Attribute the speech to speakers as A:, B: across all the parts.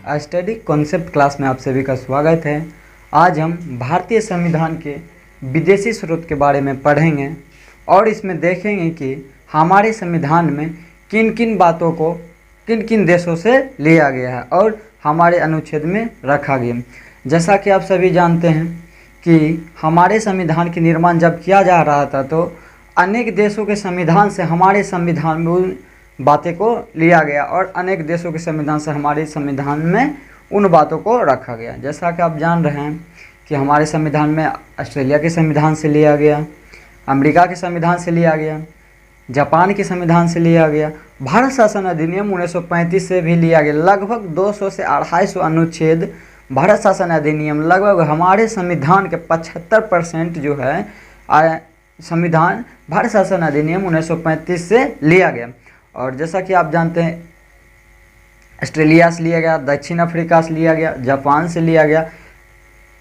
A: Study concept class में आप सभी का स्वागत है। आज हम भारतीय संविधान के विदेशी स्रोत के बारे में पढ़ेंगे और इसमें देखेंगे कि हमारे संविधान में किन किन बातों को किन किन देशों से लिया गया है और हमारे अनुच्छेद में रखा गया। जैसा कि आप सभी जानते हैं कि हमारे संविधान के निर्माण जब किया जा रहा था तो अनेक देशों के संविधान से हमारे संविधान में उन बातें को लिया गया और अनेक देशों के संविधान से हमारे संविधान में उन बातों को रखा गया। जैसा कि आप जान रहे हैं कि हमारे संविधान में ऑस्ट्रेलिया के संविधान से लिया गया, अमेरिका के संविधान से लिया गया, जापान के संविधान से लिया गया, भारत शासन अधिनियम 1935 से भी लिया गया। लगभग 200 से 250 अनुच्छेद भारत शासन अधिनियम लगभग हमारे संविधान के 75% जो है संविधान भारत शासन अधिनियम 1935 से लिया गया। और जैसा कि आप जानते हैं ऑस्ट्रेलिया से लिया गया, दक्षिण अफ्रीका से लिया गया, जापान से लिया गया।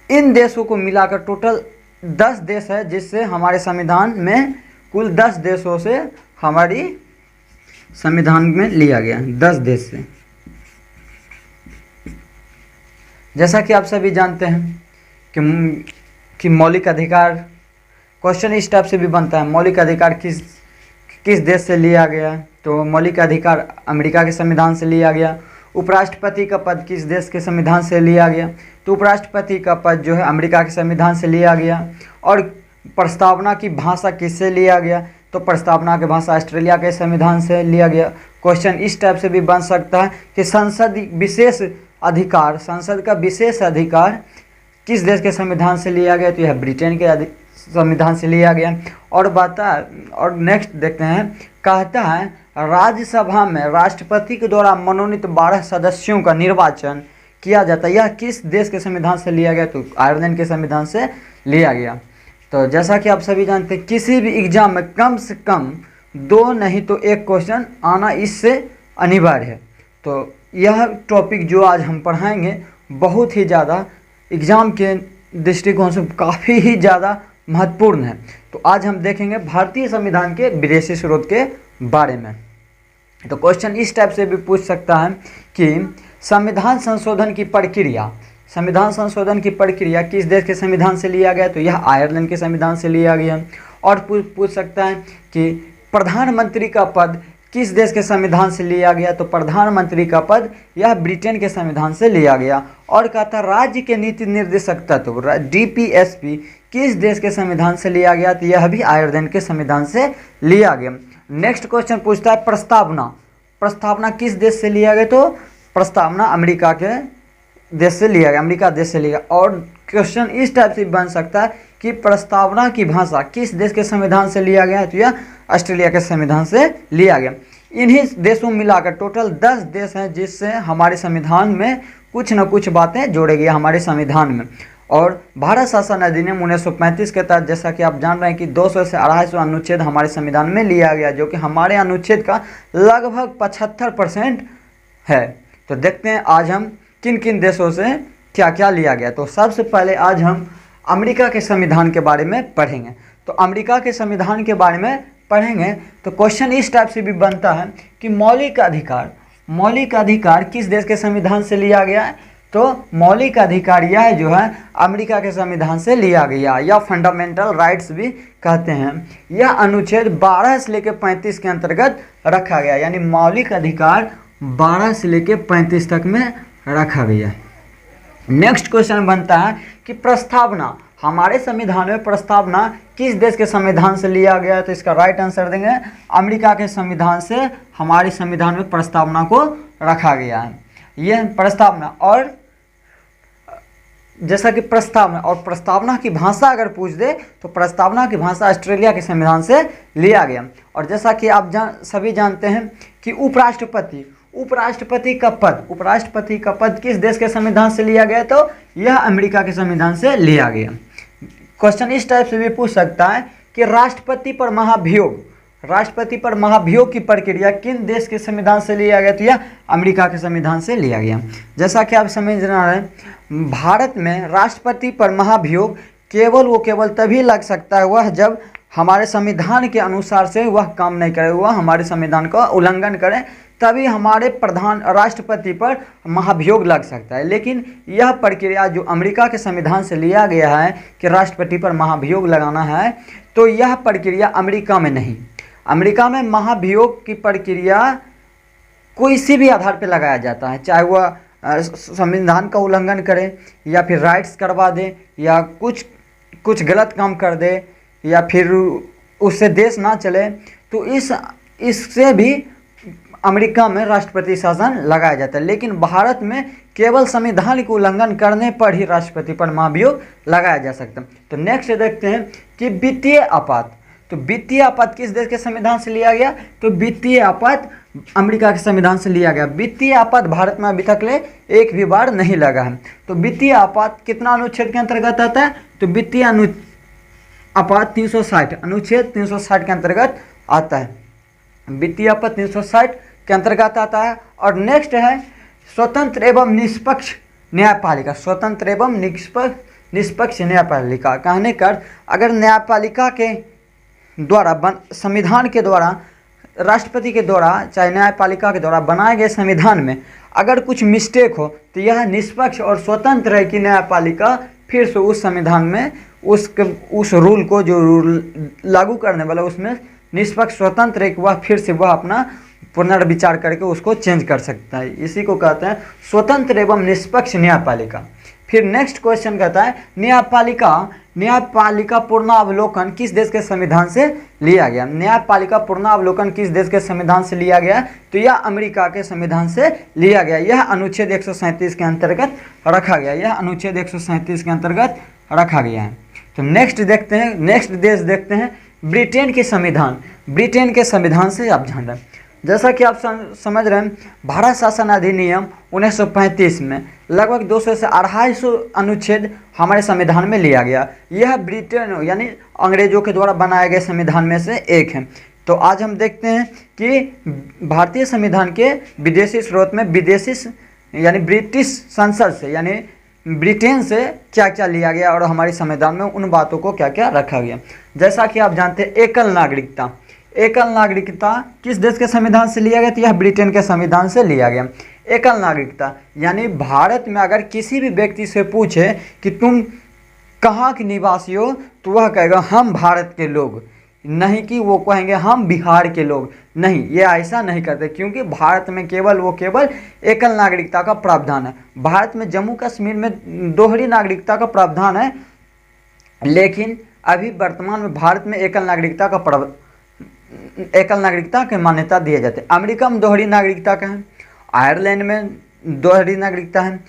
A: इन देशों को मिलाकर टोटल 10 देश है जिससे हमारे संविधान में कुल 10 देशों से हमारी संविधान में लिया गया, 10 देश से। जैसा कि आप सभी जानते हैं कि मौलिक अधिकार क्वेश्चन इस टाइप से भी बनता है, मौलिक अधिकार किस देश से लिया गया। तो मौलिक अधिकार अमेरिका के संविधान से लिया गया। उपराष्ट्रपति का पद किस देश के संविधान से लिया गया, तो उपराष्ट्रपति का पद जो है अमेरिका के संविधान से लिया गया। और प्रस्तावना की भाषा किससे लिया गया, तो प्रस्तावना की भाषा ऑस्ट्रेलिया के संविधान से लिया गया। क्वेश्चन इस टाइप से भी बन सकता है कि संसद का विशेष अधिकार किस देश के संविधान से लिया गया, तो यह ब्रिटेन के संविधान से लिया गया। और नेक्स्ट देखते हैं, कहता है राज्यसभा में राष्ट्रपति के द्वारा मनोनीत 12 सदस्यों का निर्वाचन किया जाता है। यह किस देश के संविधान से लिया गया, तो आयरलैंड के संविधान से लिया गया। तो जैसा कि आप सभी जानते हैं किसी भी एग्जाम में कम से कम 2 नहीं तो 1 क्वेश्चन आना इससे अनिवार्य है। तो यह टॉपिक जो आज हम पढ़ाएंगे बहुत ही ज़्यादा एग्ज़ाम के दृष्टिकोण से काफ़ी ही ज़्यादा महत्वपूर्ण है। तो आज हम देखेंगे भारतीय संविधान के विदेशी स्रोत के बारे में। तो क्वेश्चन इस टाइप से भी पूछ सकता है कि संविधान संशोधन की प्रक्रिया किस देश के संविधान से लिया गया, तो यह आयरलैंड के संविधान से लिया गया। और पूछ सकता है कि प्रधानमंत्री का पद किस देश के संविधान से लिया गया, तो प्रधानमंत्री का पद यह ब्रिटेन के संविधान से लिया गया। और कहता राज्य के नीति निर्देशक तत्व DPSP किस देश के संविधान से लिया गया, तो यह भी आयरलैंड के संविधान से लिया गया। नेक्स्ट क्वेश्चन पूछता है प्रस्तावना किस देश से लिया गया, तो प्रस्तावना अमेरिका के देश से लिया गया, अमेरिका देश से लिया गया। और क्वेश्चन इस टाइप से बन सकता है कि प्रस्तावना की भाषा किस देश के संविधान से लिया गया, तो यह ऑस्ट्रेलिया के संविधान से लिया गया। इन्हीं देशों में मिलाकर टोटल 10 देश हैं जिससे हमारे संविधान में कुछ न कुछ बातें जोड़े गई हमारे संविधान में। और भारत शासन अधिनियम 1935 के तहत जैसा कि आप जान रहे हैं कि 200 से 250 अनुच्छेद हमारे संविधान में लिया गया, जो कि हमारे अनुच्छेद का लगभग 75% है। तो देखते हैं आज हम किन किन देशों से क्या क्या लिया गया। तो सबसे पहले आज हम अमेरिका के संविधान के बारे में पढ़ेंगे। तो अमेरिका के संविधान के बारे में पढ़ेंगे तो क्वेश्चन इस टाइप से भी बनता है कि मौलिक अधिकार किस देश के संविधान से लिया गया है, तो मौलिक अधिकार यह जो है अमेरिका के संविधान से लिया गया, या फंडामेंटल राइट्स भी कहते हैं। यह अनुच्छेद 12 से लेकर 35 के अंतर्गत रखा गया, यानी मौलिक अधिकार 12 से लेकर 35 तक में रखा गया। नेक्स्ट क्वेश्चन बनता है कि प्रस्तावना, हमारे संविधान में प्रस्तावना किस देश के संविधान से लिया गया है, तो इसका राइट आंसर देंगे अमेरिका के संविधान से हमारे संविधान में प्रस्तावना को रखा गया है। यह प्रस्तावना, और जैसा कि प्रस्तावना की भाषा अगर पूछ दे तो प्रस्तावना की भाषा ऑस्ट्रेलिया के संविधान से लिया गया। और जैसा कि आप सभी जानते हैं कि उपराष्ट्रपति का पद किस देश के संविधान से लिया गया, तो यह अमेरिका के संविधान से लिया गया। क्वेश्चन इस टाइप से भी पूछ सकता है कि राष्ट्रपति पर महाभियोग की प्रक्रिया किन देश के संविधान से लिया गया, तो यह अमेरिका के संविधान से लिया गया। जैसा कि आप समझ रहे हैं भारत में राष्ट्रपति पर महाभियोग केवल तभी लग सकता है वह जब हमारे संविधान के अनुसार से वह काम नहीं करे, वह हमारे संविधान का उल्लंघन करे, तभी हमारे राष्ट्रपति पर महाभियोग लग सकता है। लेकिन यह प्रक्रिया जो अमेरिका के संविधान से लिया गया है कि राष्ट्रपति पर महाभियोग लगाना है, तो यह प्रक्रिया अमेरिका में नहीं। अमेरिका में महाभियोग की प्रक्रिया किसी भी आधार पर लगाया जाता है, चाहे वह संविधान का उल्लंघन करे या फिर राइट्स करवा दे या कुछ गलत काम कर दे या फिर उससे देश ना चले, तो इससे भी अमेरिका में राष्ट्रपति शासन लगाया जाता है। लेकिन भारत में केवल संविधान के उल्लंघन करने पर ही राष्ट्रपति पर महाभियोग लगाया जा सकता है। तो नेक्स्ट देखते हैं कि वित्तीय आपात। तो वित्तीय आपात किस देश के संविधान से लिया गया? तो वित्तीय आपात अमेरिका के संविधान से लिया गया। वित्तीय आपात भारत में अभी तक ले एक भी बार नहीं लगा है। तो वित्तीय आपात कितना अनुच्छेद के अंतर्गत आता है? तो वित्तीय आपात 360, अनुच्छेद 360 के अंतर्गत आता है। वित्तीय आपात 360 के अंतर्गत आता है। और नेक्स्ट है स्वतंत्र एवं निष्पक्ष न्यायपालिका। स्वतंत्र एवं निष्पक्ष न्यायपालिका कहने कर अगर न्यायपालिका के द्वारा संविधान के द्वारा, राष्ट्रपति के द्वारा, चाहे न्यायपालिका के द्वारा बनाए गए संविधान में अगर कुछ मिस्टेक हो, तो यह निष्पक्ष और स्वतंत्र है कि न्यायपालिका फिर से उस संविधान में उस रूल को, जो रूल लागू करने वाला, उसमें निष्पक्ष स्वतंत्र है कि वह फिर से वह अपना पुनर्विचार करके उसको चेंज कर सकता है। इसी को कहते हैं स्वतंत्र एवं निष्पक्ष न्यायपालिका। फिर नेक्स्ट क्वेश्चन कहता है न्यायपालिका पूर्णावलोकन किस देश के संविधान से लिया गया? न्यायपालिका पूर्णावलोकन किस देश के संविधान से लिया गया? तो यह अमेरिका के संविधान से लिया गया। यह अनुच्छेद 137 के अंतर्गत रखा गया। यह अनुच्छेद 137 के अंतर्गत रखा गया है। तो नेक्स्ट देखते हैं, नेक्स्ट देश देखते हैं ब्रिटेन के संविधान। ब्रिटेन के संविधान से आप जान रहे हैं, जैसा कि आप समझ रहे हैं, भारत शासन अधिनियम 1935 में लगभग 200 से 250 अनुच्छेद हमारे संविधान में लिया गया। यह ब्रिटेन यानी अंग्रेजों के द्वारा बनाए गए संविधान में से एक है। तो आज हम देखते हैं कि भारतीय संविधान के विदेशी स्रोत में विदेशी यानी ब्रिटिश संसद से यानी ब्रिटेन से क्या क्या लिया गया और हमारे संविधान में उन बातों को क्या क्या रखा गया। जैसा कि आप जानते हैं एकल नागरिकता। एकल नागरिकता किस देश के संविधान से लिया गया? तो यह ब्रिटेन के संविधान से लिया गया। एकल नागरिकता यानी भारत में अगर किसी भी व्यक्ति से पूछे कि तुम कहाँ के निवासी हो, तो वह कहेगा हम भारत के लोग, नहीं कि वो कहेंगे हम बिहार के लोग। नहीं, ये ऐसा नहीं करते, क्योंकि भारत में केवल एकल नागरिकता का प्रावधान है। भारत में जम्मू कश्मीर में दोहरी नागरिकता का प्रावधान है, लेकिन अभी वर्तमान में भारत में एकल नागरिकता की मान्यता दिए जाते हैं। अमेरिका में दोहरी नागरिकता का है, आयरलैंड में दोहरी नागरिकता है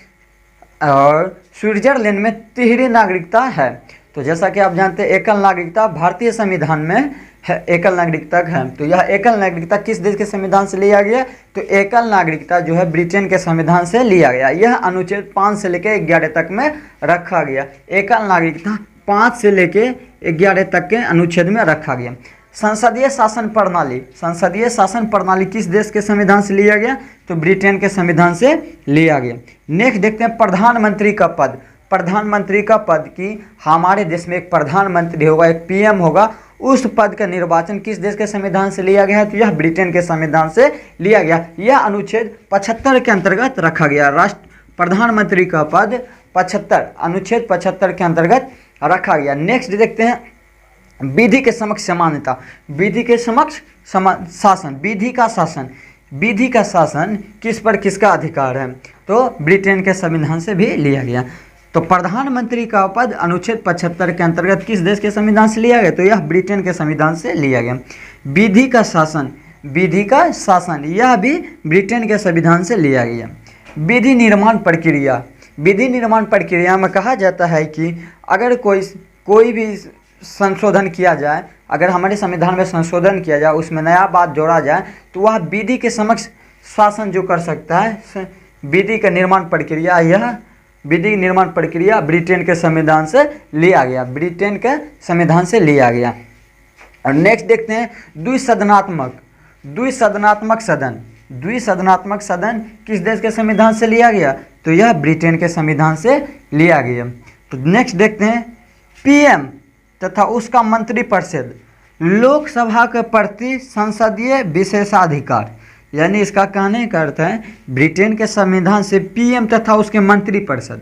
A: और स्विट्जरलैंड में तिहरी नागरिकता है। तो जैसा कि आप जानते हैं एकल नागरिकता भारतीय संविधान में है, एकल नागरिकता है। तो यह एकल नागरिकता किस देश के संविधान से लिया गया? तो एकल नागरिकता जो है ब्रिटेन के संविधान से लिया गया। यह अनुच्छेद 5 से लेकर 11 तक में रखा गया। एकल नागरिकता 5 से लेकर 11 तक के अनुच्छेद में रखा गया। संसदीय शासन प्रणाली। संसदीय शासन प्रणाली किस देश के संविधान से लिया गया? तो ब्रिटेन के संविधान से लिया गया। नेक्स्ट देखते हैं प्रधानमंत्री का पद। प्रधानमंत्री का पद की हमारे देश में एक प्रधानमंत्री होगा, एक पीएम होगा। उस पद का निर्वाचन किस देश के संविधान से लिया गया है? तो यह ब्रिटेन के संविधान से लिया गया। यह अनुच्छेद 75 के अंतर्गत रखा गया। प्रधानमंत्री का पद 75 अनुच्छेद 75 के अंतर्गत रखा गया। नेक्स्ट देखते हैं विधि के समक्ष समानता। विधि के समक्ष शासन। विधि का शासन। विधि का शासन किस पर किसका अधिकार है? तो ब्रिटेन के संविधान से भी लिया गया। तो प्रधानमंत्री का पद अनुच्छेद 75 के अंतर्गत किस देश के संविधान से लिया गया? तो यह ब्रिटेन के संविधान से लिया गया। विधि का शासन। विधि का शासन यह भी ब्रिटेन के संविधान से लिया गया। विधि निर्माण प्रक्रिया। विधि निर्माण प्रक्रिया में कहा जाता है कि अगर कोई भी संशोधन किया जाए, अगर हमारे संविधान में संशोधन किया जाए, उसमें नया बात जोड़ा जाए, तो वह विधि के समक्ष शासन जो कर सकता है, विधि का निर्माण प्रक्रिया, यह विधि निर्माण प्रक्रिया ब्रिटेन के संविधान से लिया गया। ब्रिटेन के संविधान से लिया गया। और नेक्स्ट देखते हैं द्विसदनात्मक सदन। द्विसदनात्मक सदन किस देश के संविधान से लिया गया? तो यह ब्रिटेन के संविधान से लिया गया। तो नेक्स्ट देखते हैं पीएम तथा उसका मंत्रिपरिषद। लोकसभा के प्रति संसदीय विशेषाधिकार, यानी इसका कहने का अर्थ है ब्रिटेन के संविधान से पीएम तथा उसके मंत्रिपरिषद,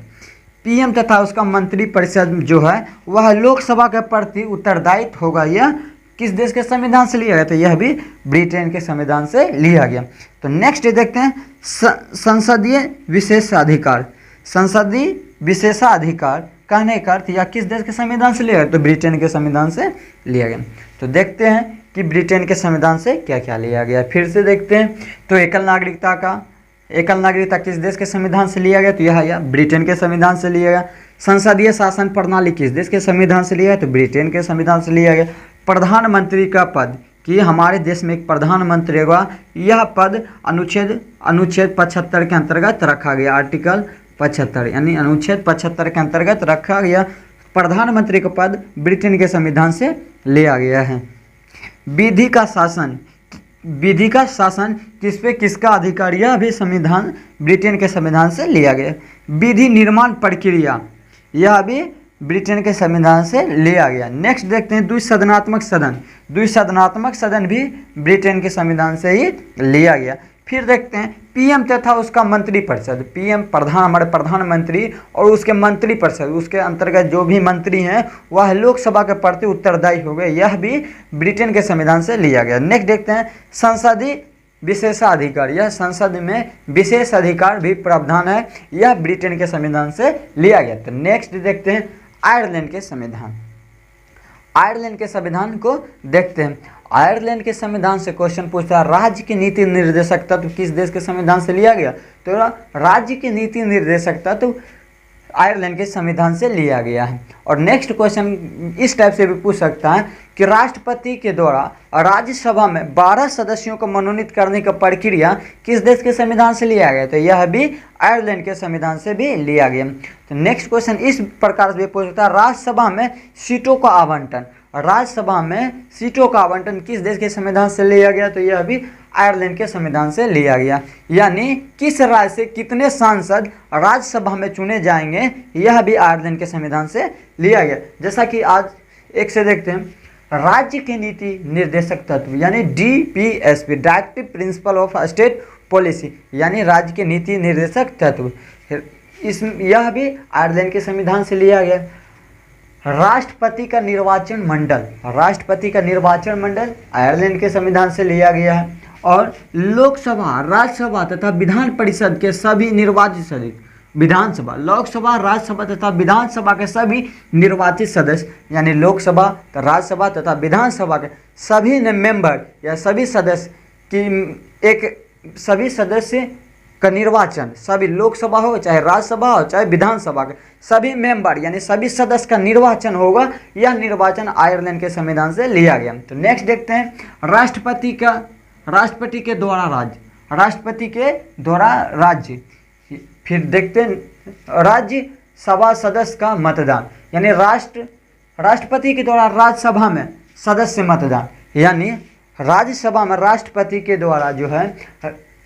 A: पीएम तथा उसका मंत्रिपरिषद जो है वह लोकसभा के प्रति उत्तरदायित्व होगा। यह किस देश के संविधान से लिया गया? तो यह भी ब्रिटेन के संविधान से लिया गया। तो नेक्स्ट देखते हैं संसदीय विशेषाधिकार। संसदीय विशेषाधिकार कहने का अर्थ यह किस देश के संविधान से लिया गया? तो ब्रिटेन के संविधान से लिया गया। तो देखते हैं कि ब्रिटेन के संविधान से क्या क्या लिया गया। फिर से देखते हैं तो एकल नागरिकता किस देश के संविधान से लिया गया? तो यह ब्रिटेन के संविधान से लिया गया। संसदीय शासन प्रणाली किस देश के संविधान से लिया गया? तो ब्रिटेन के संविधान से लिया गया। प्रधानमंत्री का पद कि हमारे देश में एक प्रधानमंत्री होगा, यह पद अनुच्छेद 75 के अंतर्गत रखा गया। आर्टिकल 75 यानी अनुच्छेद 75 के अंतर्गत रखा गया प्रधानमंत्री का पद ब्रिटेन के संविधान से लिया गया है। विधि का शासन किस पे किसका अधिकार? यह भी संविधान ब्रिटेन के संविधान से लिया गया। विधि निर्माण प्रक्रिया यह भी ब्रिटेन के संविधान से लिया गया। नेक्स्ट देखते हैं द्विसदनात्मक सदन। द्विसदनात्मक सदन भी ब्रिटेन के संविधान से ही लिया गया। फिर देखते हैं पीएम तथा उसका मंत्रिपरिषद। पीएम हमारे प्रधानमंत्री और उसके मंत्रिपरिषद, उसके अंतर्गत जो भी मंत्री हैं वह लोकसभा के प्रति उत्तरदायी हो गए। यह भी ब्रिटेन के संविधान से लिया गया। नेक्स्ट देखते हैं संसदीय विशेषाधिकार। यह संसद में विशेष अधिकार भी प्रावधान है, यह ब्रिटेन के संविधान से लिया गया। तो नेक्स्ट देखते हैं आयरलैंड के संविधान। आयरलैंड के संविधान को देखते हैं। आयरलैंड के संविधान से क्वेश्चन पूछता है राज्य की नीति निर्देशक तत्व किस देश के संविधान से लिया गया? तो राज्य की नीति निर्देशक तत्व आयरलैंड के संविधान से लिया गया है। और नेक्स्ट क्वेश्चन इस टाइप से भी पूछ सकता है कि राष्ट्रपति के द्वारा राज्यसभा में 12 सदस्यों को मनोनीत करने का प्रक्रिया किस देश के संविधान से लिया गया? तो यह भी आयरलैंड के संविधान से भी लिया गया। तो नेक्स्ट क्वेश्चन इस प्रकार से पूछ सकता है राज्यसभा में सीटों का आवंटन। राज्यसभा में सीटों का आवंटन किस देश के संविधान से लिया गया? तो यह भी आयरलैंड के संविधान से लिया गया। यानी किस राज्य से कितने सांसद राज्यसभा में चुने जाएंगे, यह भी आयरलैंड के संविधान से लिया गया। जैसा कि आज एक से देखते हैं राज्य की नीति निर्देशक तत्व यानी DPSP directive principle of state policy, यानी राज्य के नीति निर्देशक तत्व, यह भी आयरलैंड के संविधान से लिया गया। राष्ट्रपति का निर्वाचन मंडल आयरलैंड के संविधान से लिया गया है। और लोकसभा, राज्यसभा तथा विधान परिषद के सभी निर्वाचित सदस्य, विधानसभा, लोकसभा, राज्यसभा तथा विधानसभा के सभी निर्वाचित सदस्य, यानी लोकसभा, राज्यसभा तथा विधानसभा के सभी मेंबर या सभी सदस्य का निर्वाचन, सभी लोकसभा हो चाहे राज्यसभा हो चाहे विधानसभा के सभी मेंबर यानी सभी सदस्य का निर्वाचन होगा। यह निर्वाचन आयरलैंड के संविधान से लिया गया। तो नेक्स्ट देखते हैं राष्ट्रपति के द्वारा राज्य। फिर देखते हैं राज्यसभा सदस्य का मतदान, यानी राष्ट्रपति के द्वारा राज्यसभा में सदस्य मतदान, यानी राज्यसभा में राष्ट्रपति के द्वारा जो है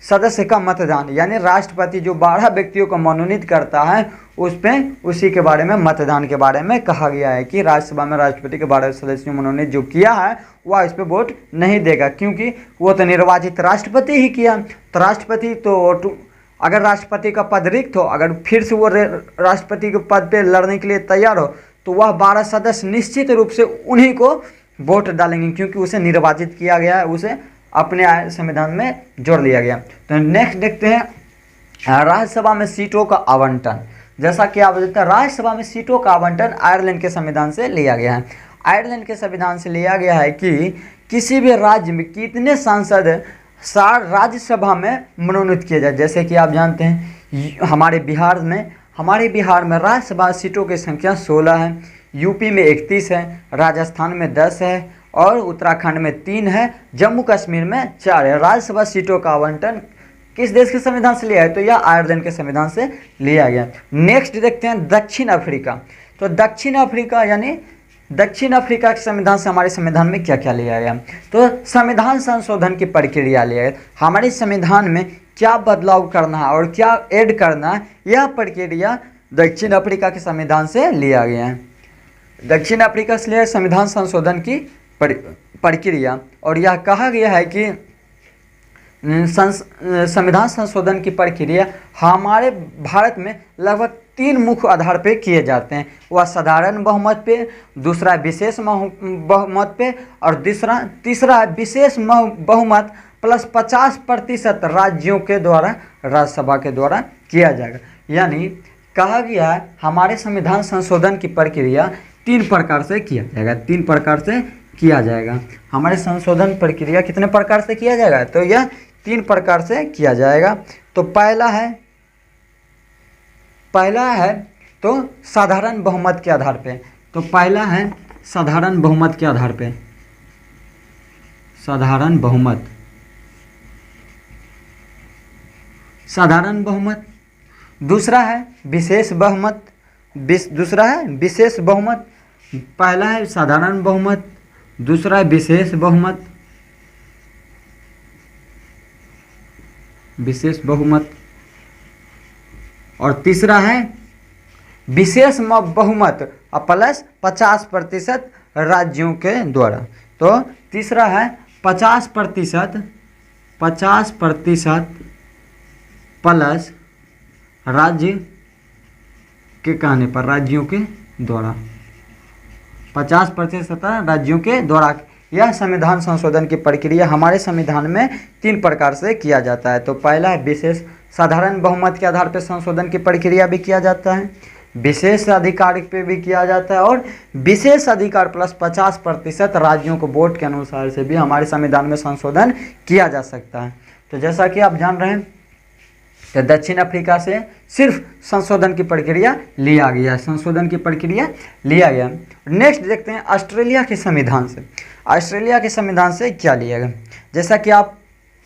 A: सदस्य का मतदान, यानी राष्ट्रपति जो 12 व्यक्तियों को मनोनीत करता है उसी के बारे में, मतदान के बारे में कहा गया है कि राज्यसभा में राष्ट्रपति के 12 सदस्यों मनोनीत जो किया है वह इस पर वोट नहीं देगा, क्योंकि वो तो निर्वाचित राष्ट्रपति ही किया। तो राष्ट्रपति तो अगर राष्ट्रपति का पद रिक्त हो, अगर फिर से वो राष्ट्रपति के पद पे लड़ने के लिए तैयार हो, तो वह 12 सदस्य निश्चित रूप से उन्हीं को वोट डालेंगे, क्योंकि उसे निर्वाचित किया गया है, उसे अपने संविधान में जोड़ लिया गया। तो नेक्स्ट देखते हैं राज्यसभा में सीटों का आवंटन। जैसा कि आप देखते हैं राज्यसभा में सीटों का आवंटन आयरलैंड के संविधान से लिया गया है। आयरलैंड के संविधान से लिया गया है कि किसी भी राज्य में कितने सांसद राज्यसभा में मनोनीत किए जाए। जैसे कि आप जानते हैं हमारे बिहार में राज्यसभा सीटों की संख्या 16 है, यूपी में 31 है, राजस्थान में 10 है और उत्तराखंड में 3 है, जम्मू कश्मीर में 4 है। राज्यसभा सीटों का आवंटन किस देश के संविधान से लिया है? तो यह आयरलैंड के संविधान से लिया गया। नेक्स्ट देखते हैं दक्षिण अफ्रीका। तो दक्षिण अफ्रीका के संविधान से हमारे संविधान में क्या क्या लिया गया? तो संविधान संशोधन की प्रक्रिया लिया गया। हमारे संविधान में क्या बदलाव करना है और क्या ऐड करना है, यह प्रक्रिया दक्षिण अफ्रीका के संविधान से लिया गया है। दक्षिण अफ्रीका से संविधान संशोधन की प्रक्रिया, और यह कहा गया है कि संविधान संशोधन की प्रक्रिया हमारे भारत में लगभग 3 मुख्य आधार पे किए जाते हैं। वह साधारण बहुमत पे, दूसरा विशेष बहुमत पे, और तीसरा विशेष बहुमत प्लस 50% राज्यों के द्वारा, राज्यसभा के द्वारा किया जाएगा। यानी कहा गया है हमारे संविधान संशोधन की प्रक्रिया 3 प्रकार से किया जाएगा, 3 प्रकार से किया जाएगा। हमारे संशोधन प्रक्रिया कितने प्रकार से किया जाएगा? तो यह 3 प्रकार से किया जाएगा। तो पहला है तो साधारण बहुमत के आधार पे। तो पहला है साधारण बहुमत के आधार पे, साधारण बहुमत, साधारण बहुमत। दूसरा है विशेष बहुमत, दूसरा है विशेष बहुमत। पहला है साधारण बहुमत, दूसरा है विशेष बहुमत, विशेष बहुमत, और तीसरा है विशेष बहुमत प्लस 50% राज्यों के द्वारा। तो तीसरा है 50% प्लस राज्य के कहने पर, राज्यों के द्वारा, 50% राज्यों के द्वारा। यह संविधान संशोधन की प्रक्रिया हमारे संविधान में 3 प्रकार से किया जाता है। तो पहला है विशेष, साधारण बहुमत के आधार पर संशोधन की प्रक्रिया भी किया जाता है, विशेष अधिकार पे भी किया जाता है, और विशेष अधिकार प्लस 50% राज्यों को वोट के अनुसार से भी हमारे संविधान में संशोधन किया जा सकता है। तो जैसा कि आप जान रहे हैं तो दक्षिण अफ्रीका से सिर्फ संशोधन की प्रक्रिया लिया गया है, संशोधन की प्रक्रिया लिया गया। नेक्स्ट देखते हैं ऑस्ट्रेलिया के संविधान से। ऑस्ट्रेलिया के संविधान से क्या लिया गया? जैसा कि आप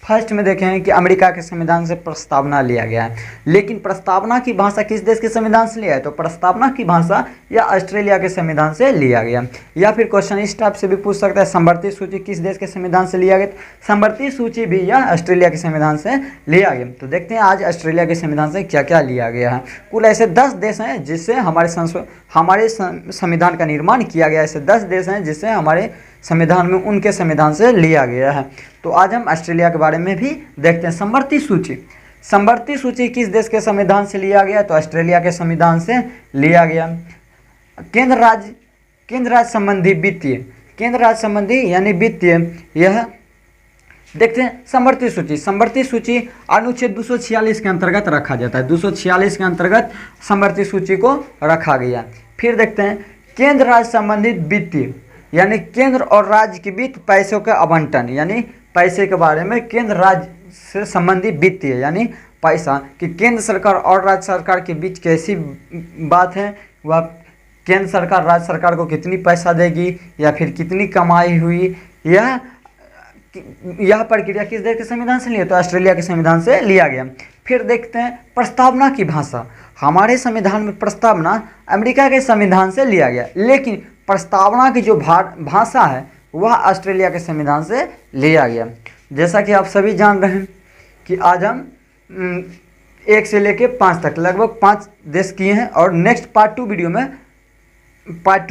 A: फर्स्ट में देखे हैं कि अमेरिका के संविधान से प्रस्तावना लिया गया है, लेकिन प्रस्तावना की भाषा किस देश के संविधान से लिया है? तो प्रस्तावना की भाषा या ऑस्ट्रेलिया के संविधान से लिया गया। या फिर क्वेश्चन इस टाइप से भी पूछ सकता है, संवर्ती सूची किस देश के संविधान से लिया गया? संवर्ती सूची भी या ऑस्ट्रेलिया के संविधान से लिया गया। तो देखते हैं आज ऑस्ट्रेलिया के संविधान से क्या क्या लिया गया है। कुल ऐसे 10 देश हैं जिससे हमारे संविधान का निर्माण किया गया। ऐसे 10 देश हैं जिससे हमारे संविधान में उनके संविधान से लिया गया है। तो आज हम ऑस्ट्रेलिया के बारे में भी देखते हैं। संवर्ती सूची, संवर्ती सूची किस देश के संविधान से लिया गया? तो ऑस्ट्रेलिया के संविधान से लिया गया। केंद्र राज्य संबंधी वित्तीय, केंद्र राज्य संबंधी यानी वित्तीय, यह देखते हैं संवर्ती सूची। संवर्ती सूची अनुच्छेद 246 के अंतर्गत रखा जाता है, 246 के अंतर्गत संवर्ती सूची को रखा गया। फिर देखते हैं केंद्र राज्य संबंधित वित्तीय, यानी केंद्र और राज्य के बीच पैसों का आवंटन, यानी पैसे के बारे में केंद्र राज्य से संबंधित वित्तीय, यानी पैसा कि केंद्र सरकार और राज्य सरकार के बीच कैसी बात है, वह केंद्र सरकार राज्य सरकार को कितनी पैसा देगी या फिर कितनी कमाई हुई, यह प्रक्रिया किस देश के संविधान से लिया? तो ऑस्ट्रेलिया के संविधान से लिया गया। फिर देखते हैं प्रस्तावना की भाषा। हमारे संविधान में प्रस्तावना अमेरिका के संविधान से लिया गया, लेकिन प्रस्तावना की जो भाषा है वह ऑस्ट्रेलिया के संविधान से लिया गया। जैसा कि आप सभी जान रहे हैं कि आज हम 1 से लेकर 5 तक लगभग 5 देश किए हैं, और नेक्स्ट पार्ट 2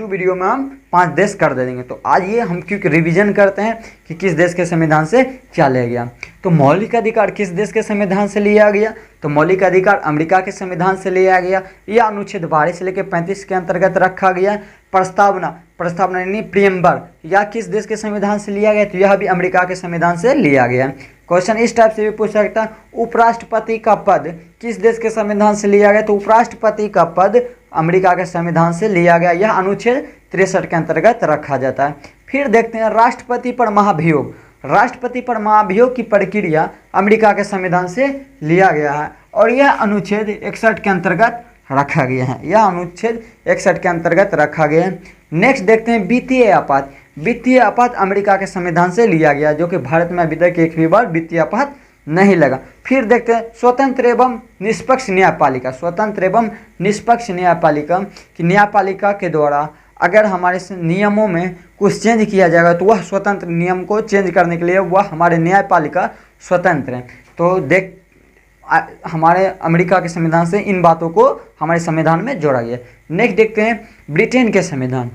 A: वीडियो में हम 5 देश कर दे देंगे। तो आज ये हम क्योंकि रिवीजन करते हैं कि किस देश के संविधान से क्या लिया गया। तो मौलिक अधिकार किस देश के संविधान से लिया गया? तो मौलिक अधिकार अमेरिका के संविधान से लिया गया। यह अनुच्छेद 12 से लेकर 35 के अंतर्गत रखा गया। प्रस्तावना यानी प्रियम्बर, यह किस देश के संविधान से लिया गया? तो यह भी अमेरिका के संविधान से लिया गया। क्वेश्चन इस टाइप से भी पूछ सकता है, उपराष्ट्रपति का पद किस देश के संविधान से लिया गया? तो उपराष्ट्रपति का पद अमेरिका के संविधान से लिया गया। यह अनुच्छेद 63 के अंतर्गत रखा जाता है। फिर देखते हैं राष्ट्रपति पर महाभियोग। राष्ट्रपति पर महाभियोग की प्रक्रिया अमेरिका के संविधान से लिया गया है, और यह अनुच्छेद 61 के अंतर्गत रखा गया है। यह अनुच्छेद 61 के अंतर्गत रखा गया है। नेक्स्ट देखते हैं वित्तीय आपात। वित्तीय आपात अमेरिका के संविधान से लिया गया, जो कि भारत में अभी तक एक भी बार वित्तीय आपात नहीं लगा। फिर देखते हैं स्वतंत्र एवं निष्पक्ष न्यायपालिका। स्वतंत्र एवं निष्पक्ष न्यायपालिका की न्यायपालिका के द्वारा अगर हमारे नियमों में कुछ चेंज किया जाएगा तो वह स्वतंत्र, नियम को चेंज करने के लिए वह हमारे न्यायपालिका स्वतंत्र है। तो हमारे अमेरिका के संविधान से इन बातों को हमारे संविधान में जोड़ा गया। नेक्स्ट देखते हैं ब्रिटेन के संविधान।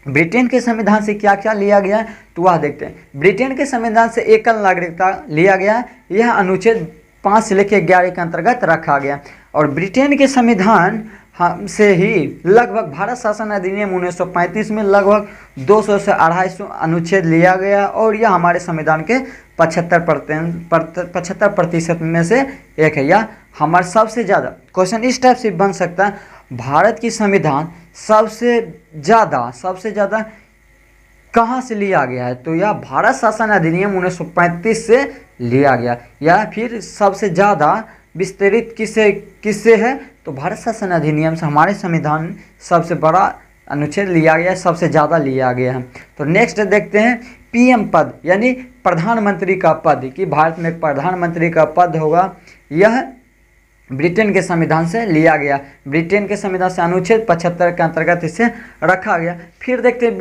A: ब्रिटेन के संविधान से क्या क्या लिया गया है तो वह देखते हैं। ब्रिटेन के संविधान से एकल नागरिकता लिया गया है, यह अनुच्छेद 5 से लेकर 11 के अंतर्गत रखा गया। और ब्रिटेन के संविधान से ही लगभग भारत शासन अधिनियम 1935 में लगभग 200 से 250 अनुच्छेद लिया गया और यह हमारे संविधान के 75% में से एक है। यह हमारा सबसे ज़्यादा क्वेश्चन इस टाइप से बन सकता है, भारत की संविधान सबसे ज़्यादा कहाँ से लिया गया है तो यह भारत शासन अधिनियम 1935 से लिया गया। या फिर सबसे ज़्यादा विस्तृत किससे है तो भारत शासन अधिनियम से हमारे संविधान सबसे बड़ा अनुच्छेद लिया गया है, सबसे ज़्यादा लिया गया है। तो नेक्स्ट देखते हैं पीएम पद यानी प्रधानमंत्री का पद, कि भारत में एक प्रधानमंत्री का पद होगा, यह ब्रिटेन के संविधान से लिया गया। ब्रिटेन के संविधान से अनुच्छेद 75 के अंतर्गत इसे रखा गया। फिर देखते हैं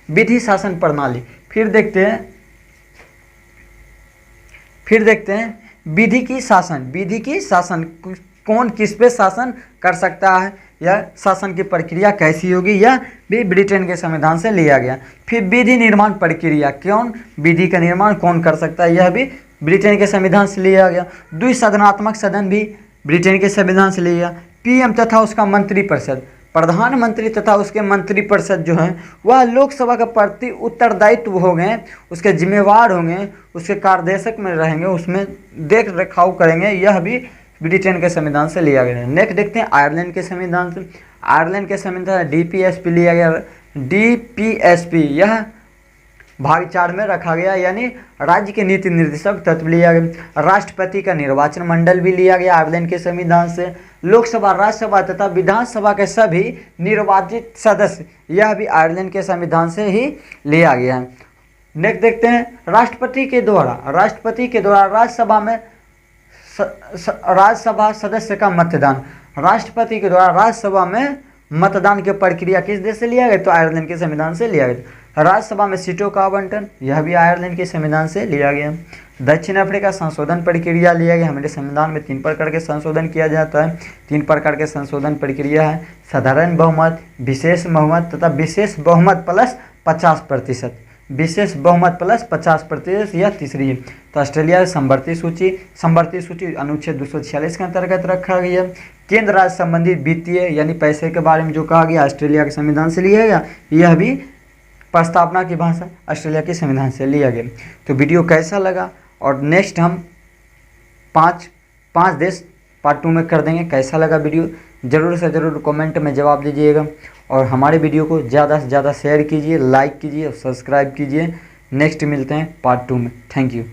A: विधि शासन प्रणाली। फिर देखते हैं विधि की शासन कौन किस पे शासन कर सकता है, यह शासन की प्रक्रिया कैसी होगी, यह भी ब्रिटेन के संविधान से लिया गया। फिर विधि निर्माण प्रक्रिया, विधि का निर्माण कौन कर सकता है, यह भी ब्रिटेन के संविधान से लिया गया। द्विसदनात्मक सदन भी ब्रिटेन के संविधान से लिया। पीएम तथा उसका मंत्रिपरिषद, प्रधानमंत्री तथा उसके मंत्रिपरिषद जो हैं वह लोकसभा का प्रति उत्तरदायित्व हो गए, उसके जिम्मेवार होंगे, उसके कार्यदेशक में रहेंगे, उसमें देख रखाव करेंगे, यह भी ब्रिटेन के संविधान से लिया गया है। नेक्स्ट देखते हैं आयरलैंड के संविधान से। आयरलैंड के संविधान डीपीएसपी लिया गया। डीपीएसपी यह भाग 4 में रखा गया, यानी राज्य के नीति निर्देशक तत्व लिया गया। राष्ट्रपति का निर्वाचन मंडल भी लिया गया आयरलैंड के संविधान से। लोकसभा, राज्यसभा तथा विधानसभा के सभी निर्वाचित सदस्य, यह भी आयरलैंड के संविधान से ही लिया गया है। नेक्स्ट देखते हैं राष्ट्रपति के द्वारा राज्यसभा सदस्य का मतदान। राष्ट्रपति के द्वारा राज्यसभा में मतदान की प्रक्रिया किस देश से लिया गया तो आयरलैंड के संविधान से लिया गया। राज्यसभा में सीटों का आवंटन, यह भी आयरलैंड के संविधान से लिया गया। दक्षिण अफ्रीका संशोधन प्रक्रिया लिया गया। हमारे संविधान में 3 प्रकार के संशोधन किया जाता है। 3 प्रकार के संशोधन प्रक्रिया है, साधारण बहुमत, विशेष बहुमत तथा विशेष बहुमत प्लस 50%। विशेष बहुमत प्लस 50%, यह तीसरी है। तो ऑस्ट्रेलिया संवर्ती सूची अनुच्छेद 246 के अंतर्गत रखा गया। केंद्र राज्य संबंधित वित्तीय यानी पैसे के बारे में जो कहा गया ऑस्ट्रेलिया के संविधान से लिया गया, यह भी प्रस्तावना की भाषा ऑस्ट्रेलिया के संविधान से लिया गया। तो वीडियो कैसा लगा, और नेक्स्ट हम 5 देश पार्ट 2 में कर देंगे। कैसा लगा वीडियो ज़रूर से ज़रूर कमेंट में जवाब दीजिएगा, और हमारे वीडियो को ज़्यादा से ज़्यादा शेयर कीजिए, लाइक कीजिए और सब्सक्राइब कीजिए। नेक्स्ट मिलते हैं पार्ट 2 में। Thank you.